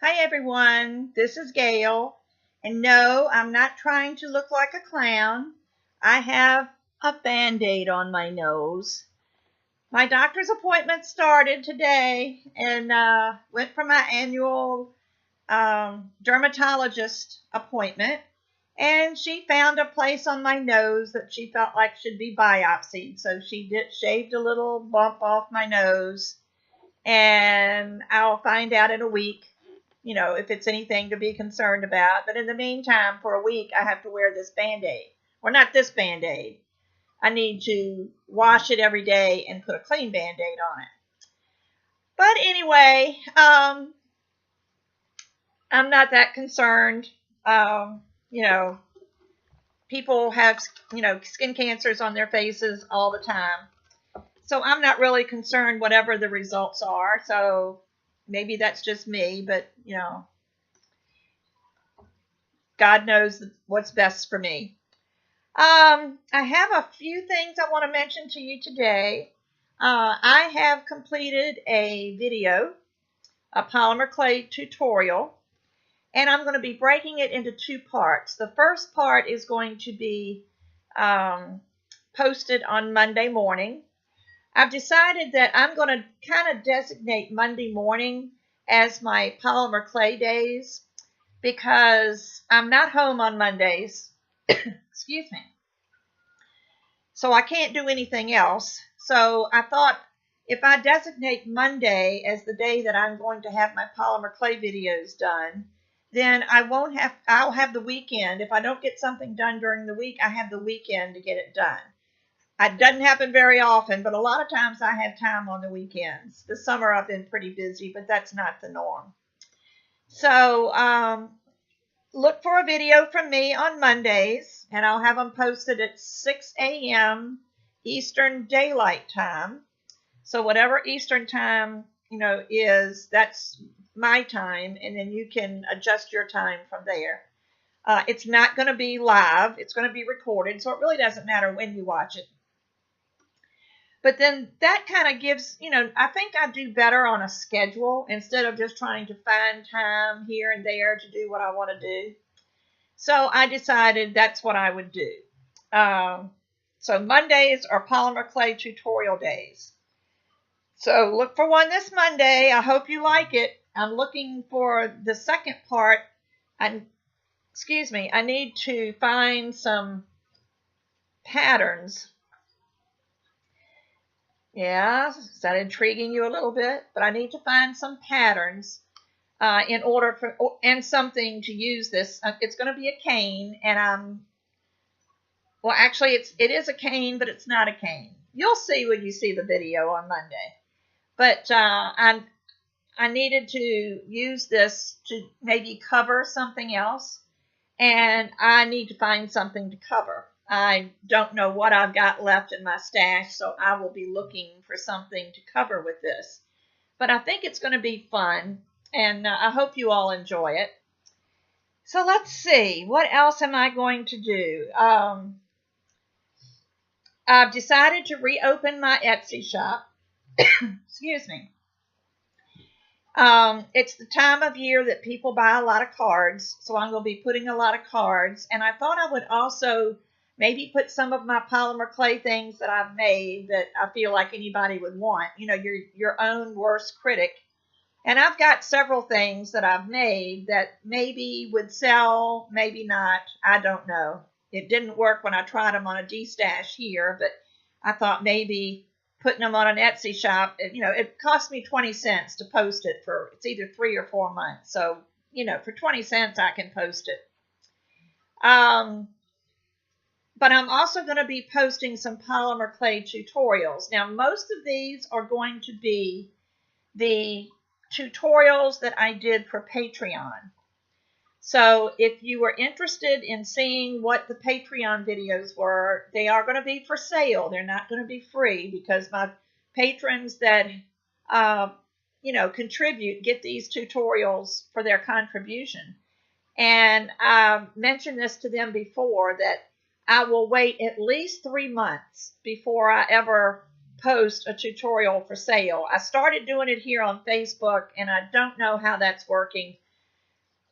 Hi everyone, this is Gayle, and no, I'm not trying to look like a clown. I have a band-aid on my nose. My doctor's appointment started today and went for my annual dermatologist appointment, and she found a place on my nose that she felt like should be biopsied. So she shaved a little bump off my nose, and I'll find out in a week if it's anything to be concerned about. But in the meantime, for a week, I have to wear this Band-Aid. Or not this Band-Aid. I need to wash it every day and put a clean Band-Aid on it. But anyway, I'm not that concerned. People have, skin cancers on their faces all the time. So I'm not really concerned whatever the results are. So maybe that's just me, but, God knows what's best for me. I have a few things I want to mention to you today. I have completed a video, a polymer clay tutorial, and I'm going to be breaking it into two parts. The first part is going to be posted on Monday morning. I've decided that I'm going to kind of designate Monday morning as my polymer clay days because I'm not home on Mondays. Excuse me. So I can't do anything else. So I thought if I designate Monday as the day that I'm going to have my polymer clay videos done, then I'll have the weekend. If I don't get something done during the week, I have the weekend to get it done. It doesn't happen very often, but a lot of times I have time on the weekends. This summer I've been pretty busy, but that's not the norm. So look for a video from me on Mondays, and I'll have them posted at 6 a.m. Eastern Daylight Time. So whatever Eastern Time, is, that's my time, and then you can adjust your time from there. It's not going to be live. It's going to be recorded, so it really doesn't matter when you watch it. But then that kind of gives, I think I do better on a schedule instead of just trying to find time here and there to do what I want to do. So I decided that's what I would do. So Mondays are polymer clay tutorial days. So look for one this Monday. I hope you like it. I'm looking for the second part. I need to find some patterns. Yeah, is that intriguing you a little bit? But I need to find some patterns in order for, and something to use this. It's going to be a cane, and well, actually, it is a cane, but it's not a cane. You'll see when you see the video on Monday. But I needed to use this to maybe cover something else, and I need to find something to cover. I don't know what I've got left in my stash, so I will be looking for something to cover with this. But I think it's going to be fun, and I hope you all enjoy it. So let's see, what else am I going to do? I've decided to reopen my Etsy shop. Excuse me. It's the time of year that people buy a lot of cards, so I'm going to be putting a lot of cards. And I thought I would also maybe put some of my polymer clay things that I've made that I feel like anybody would want. Your own worst critic. And I've got several things that I've made that maybe would sell, maybe not. I don't know. It didn't work when I tried them on a D-stash here, but I thought maybe putting them on an Etsy shop, it cost me 20 cents to post it for, it's either 3 or 4 months. So, for 20 cents, I can post it. But I'm also going to be posting some polymer clay tutorials. Now, most of these are going to be the tutorials that I did for Patreon. So if you were interested in seeing what the Patreon videos were, they are going to be for sale. They're not going to be free because my patrons that, contribute get these tutorials for their contribution. And I mentioned this to them before that I will wait at least 3 months before I ever post a tutorial for sale. I started doing it here on Facebook, and I don't know how that's working.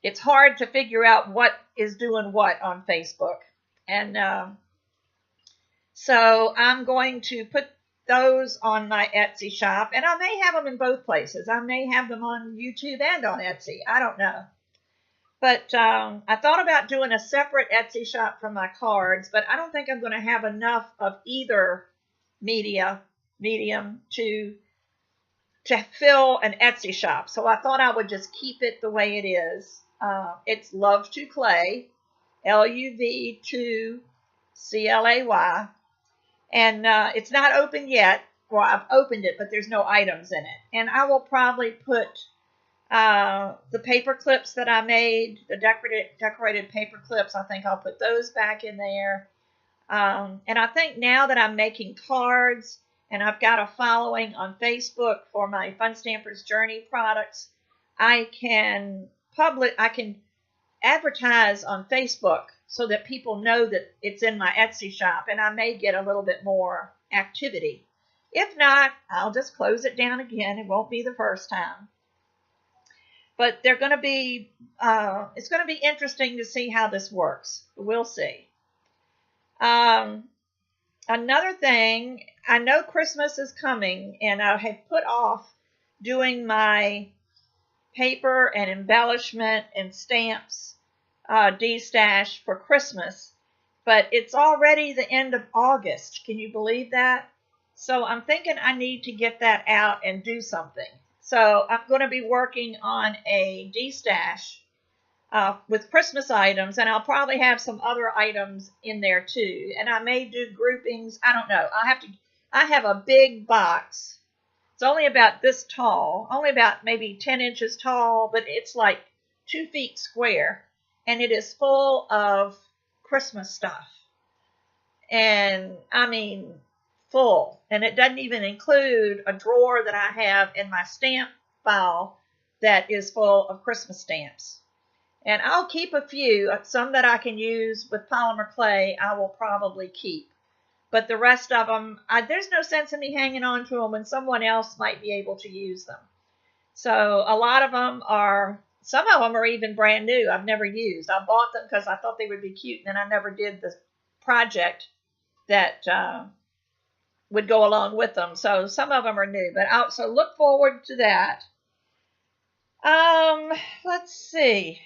it's hard to figure out what is doing what on Facebook. And so I'm going to put those on my Etsy shop, and I may have them in both places. I may have them on YouTube and on Etsy. I don't know. But I thought about doing a separate Etsy shop for my cards, but I don't think I'm going to have enough of either medium to fill an Etsy shop. So I thought I would just keep it the way it is. It's Love to Clay, LUV2CLAY, and it's not open yet. Well, I've opened it, but there's no items in it. And I will probably put the paper clips that I made, the decorated paper clips, I think I'll put those back in there. And I think now that I'm making cards and I've got a following on Facebook for my Fun Stampers Journey products, I can advertise on Facebook so that people know that it's in my Etsy shop, and I may get a little bit more activity. If not, I'll just close it down again. It won't be the first time. But they're going to be, it's going to be interesting to see how this works. We'll see. Another thing, I know Christmas is coming, and I had put off doing my paper and embellishment and stamps de-stash for Christmas, but it's already the end of August. Can you believe that? So I'm thinking I need to get that out and do something. So I'm going to be working on a de-stash with Christmas items, and I'll probably have some other items in there too. And I may do groupings. I don't know. I have a big box. It's only about this tall, only about maybe 10 inches tall, but it's like 2 feet square, and it is full of Christmas stuff. And I mean, full. And it doesn't even include a drawer that I have in my stamp file that is full of Christmas stamps. And I'll keep a few, some that I can use with polymer clay, I will probably keep. But the rest of them, there's no sense in me hanging on to them when someone else might be able to use them. So a lot of them some of them are even brand new. I've never used. I bought them because I thought they would be cute, and then I never did the project that would go along with them. So some of them are new, but so look forward to that. Let's see.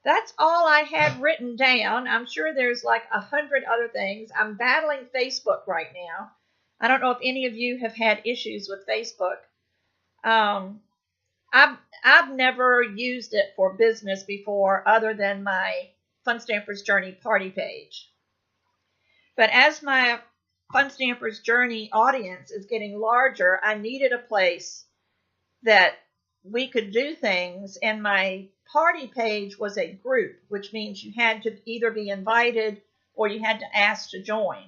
That's all I had written down. I'm sure there's like 100 other things. I'm battling Facebook right now. I don't know if any of you have had issues with Facebook. I've never used it for business before other than my Fun Stampers Journey party page. But as my Fun Stampers Journey audience is getting larger, I needed a place that we could do things, and my party page was a group, which means you had to either be invited or you had to ask to join.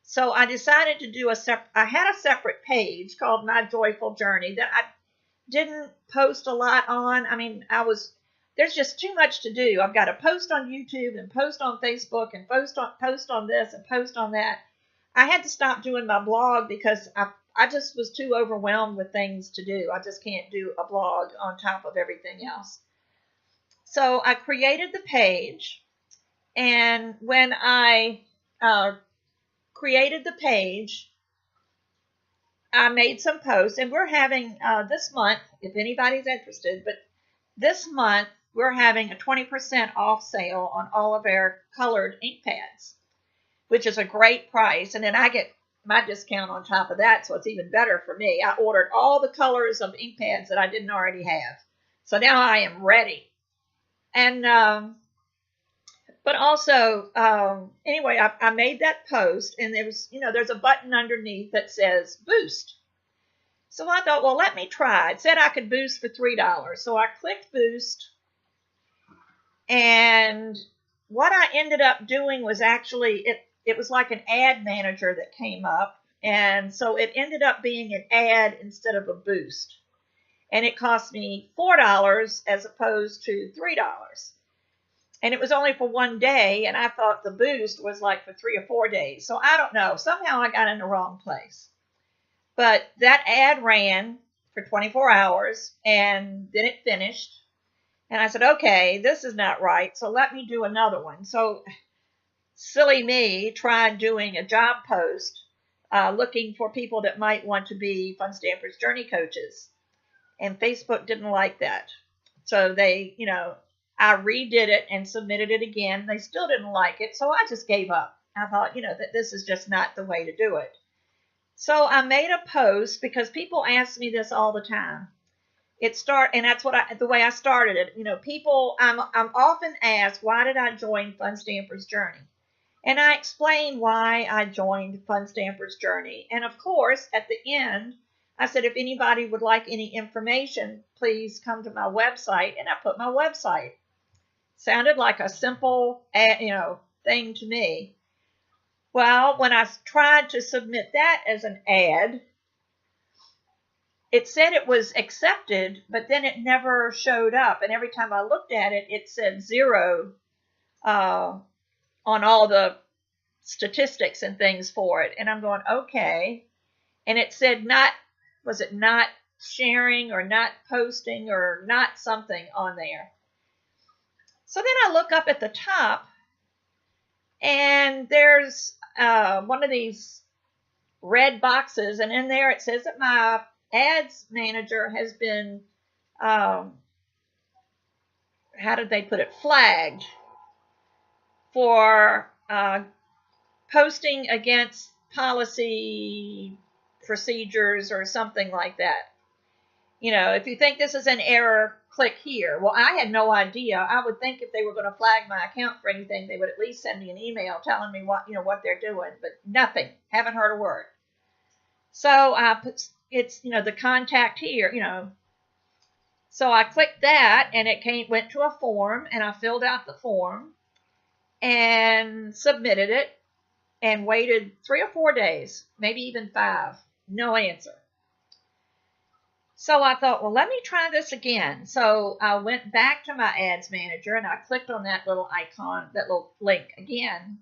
So I decided to do I had a separate page called My Joyful Journey that I didn't post a lot on. I mean, there's just too much to do. I've got to post on YouTube and post on Facebook and post on this and post on that. I had to stop doing my blog because I just was too overwhelmed with things to do. I just can't do a blog on top of everything else. So I created the page, and when I created the page, I made some posts, and we're having this month, if anybody's interested, but this month we're having a 20% off sale on all of our colored ink pads, which is a great price. And then I get my discount on top of that, so it's even better for me. I ordered all the colors of ink pads that I didn't already have. So now I am ready. And, but also, anyway, I made that post, and there was, there's a button underneath that says boost. So I thought, well, let me try. It said I could boost for $3. So I clicked boost, and what I ended up doing was actually, it was like an ad manager that came up. And so it ended up being an ad instead of a boost. And it cost me $4 as opposed to $3. And it was only for one day, and I thought the boost was like for 3 or 4 days. So I don't know. Somehow I got in the wrong place. But that ad ran for 24 hours, and then it finished. And I said, okay, this is not right, so let me do another one. So silly me tried doing a job post looking for people that might want to be Fun Stampers Journey coaches. And Facebook didn't like that. So they, I redid it and submitted it again. They still didn't like it, so I just gave up. I thought, that this is just not the way to do it. So I made a post because people ask me this all the time. And that's the way I started it. People, I'm often asked, why did I join Fun Stampers Journey? And I explained why I joined Fun Stampers Journey. And of course, at the end, I said, if anybody would like any information, please come to my website. And I put my website. Sounded like a simple, thing to me. Well, when I tried to submit that as an ad, it said it was accepted, but then it never showed up. And every time I looked at it, it said 0 on all the statistics and things for it. And I'm going, okay. And it said not sharing or not posting or not something on there. So then I look up at the top, and there's one of these red boxes, and in there it says that my ads manager has been, how did they put it, flagged for posting against policy procedures or something like that. If you think this is an error, click here. Well, I had no idea. I would think if they were going to flag my account for anything, they would at least send me an email telling me what they're doing, but nothing. Haven't heard a word. So it's the contact here, So I clicked that, and it went to a form, and I filled out the form and submitted it and waited 3 or 4 days, maybe even 5. No answer. So I thought, well, let me try this again. So I went back to my ads manager, and I clicked on that little icon, that little link again,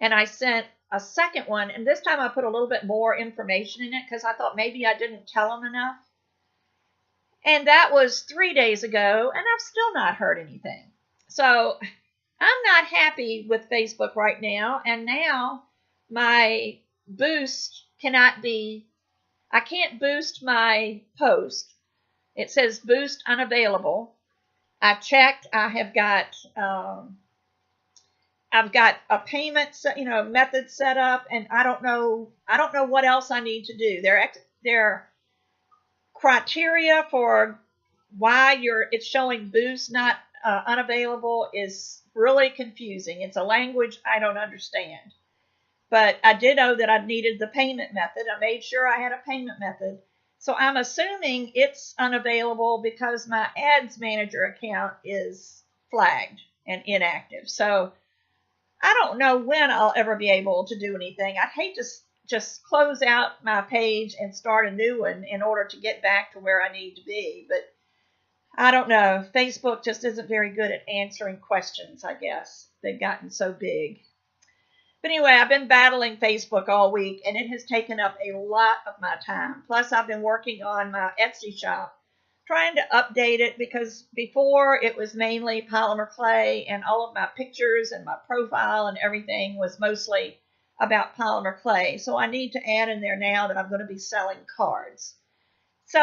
and I sent a second one, and this time I put a little bit more information in it because I thought maybe I didn't tell them enough. And that was 3 days ago, and I've still not heard anything. So I'm not happy with Facebook right now, and now my boost I can't boost my post. It says boost unavailable. I checked. I have got, I've got a payment, method set up, and I don't know what else I need to do. Their criteria for why it's showing boost not unavailable is really confusing. It's a language I don't understand. But I did know that I needed the payment method. I made sure I had a payment method. So I'm assuming it's unavailable because my ads manager account is flagged and inactive. So I don't know when I'll ever be able to do anything. I'd hate to just close out my page and start a new one in order to get back to where I need to be. But I don't know. Facebook just isn't very good at answering questions, I guess. They've gotten so big. But anyway, I've been battling Facebook all week, and it has taken up a lot of my time. Plus, I've been working on my Etsy shop, trying to update it because before it was mainly polymer clay, and all of my pictures and my profile and everything was mostly about polymer clay. So I need to add in there now that I'm going to be selling cards. So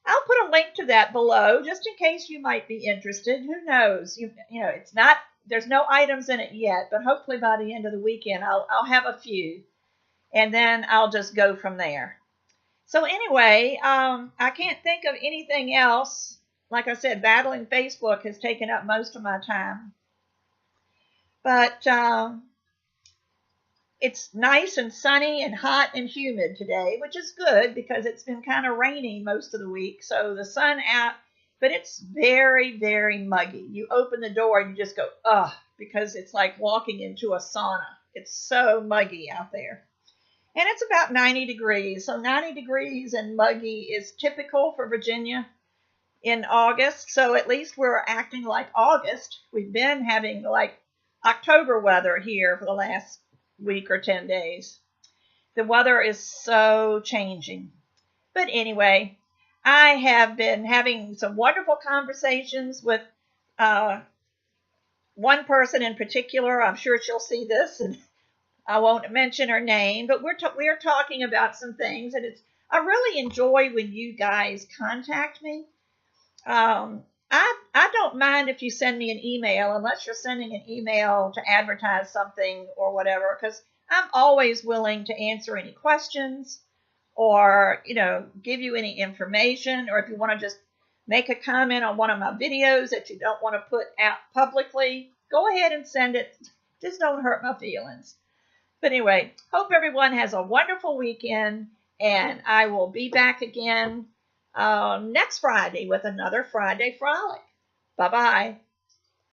I'll put a link to that below just in case you might be interested. Who knows? It's not. There's no items in it yet, but hopefully by the end of the weekend, I'll have a few, and then I'll just go from there. So anyway, I can't think of anything else. Like I said, battling Facebook has taken up most of my time. But it's nice and sunny and hot and humid today, which is good because it's been kind of rainy most of the week. So the sun out. But it's very, very muggy. You open the door and you just go, ugh, because it's like walking into a sauna. It's so muggy out there. And it's about 90 degrees. So 90 degrees and muggy is typical for Virginia in August. So at least we're acting like August. We've been having like October weather here for the last week or 10 days. The weather is so changing. But anyway, I have been having some wonderful conversations with one person in particular. I'm sure she'll see this, and I won't mention her name, but we're talking about some things, and I really enjoy when you guys contact me. I don't mind if you send me an email, unless you're sending an email to advertise something or whatever, because I'm always willing to answer any questions or, give you any information, or if you want to just make a comment on one of my videos that you don't want to put out publicly, go ahead and send it. Just don't hurt my feelings. But anyway, hope everyone has a wonderful weekend, and I will be back again next Friday with another Friday Frolic. Bye-bye.